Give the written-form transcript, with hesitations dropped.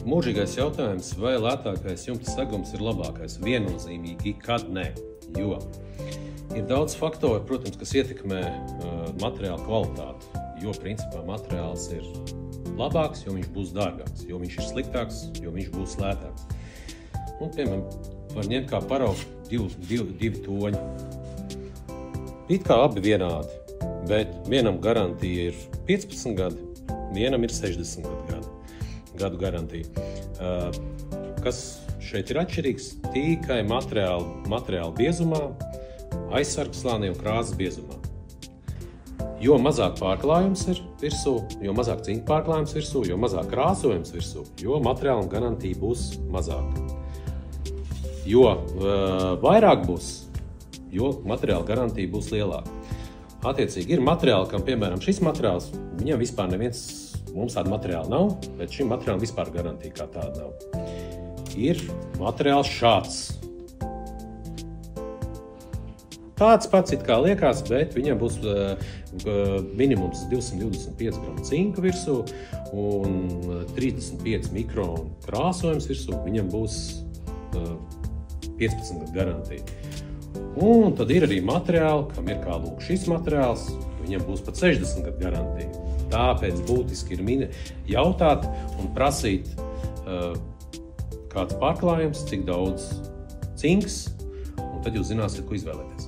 Mūžīgais jautājums, vai lētākais jumta segums ir labākais? Viennozīmīgi, kad nē, jo ir daudz faktoru, protams, kas ietekmē materiāla kvalitāti, jo principā materiāls ir labāks, jo viņš būs dārgāks, jo viņš ir sliktāks, jo viņš būs lētāks. Un, piemēram, var ņemt kā paraugu divi toņi. It kā abi vienādi, bet vienam garantija ir 15 gadi, vienam ir 60 gadu garantija. Kas šeit ir atšķirīgs? Tikai materiāla biezumā, aizsargslānī un krāsas biezumā. Jo mazāk pārklājums ir virsū, jo mazāk cinka pārklājums virsū, jo mazāk krāsojums virsū, jo materiālam garantija būs mazāka. Jo vairāk būs, jo materiāla garantija būs lielāka. Attiecīgi ir materiāli, kam, piemēram, šis materiāls, viņam vispār neviens, mums tāda materiāla nav, bet šim materiālam vispār garantija kā tāda nav. Ir materiāls šāds. Tāds pats it kā liekas, bet viņam būs minimums 225 gramu cinka virsū un 35 mikronu krāsojums virsū. Viņam būs 15 gadu garantija. Un tad ir arī materiāli, kam ir kā lūk šis materiāls, viņam būs pat 60 gadu garantija. Tāpēc būtiski ir jautāt un prasīt, kāds pārklājums, cik daudz cinks, un tad jūs zināsiet, ko izvēlēties.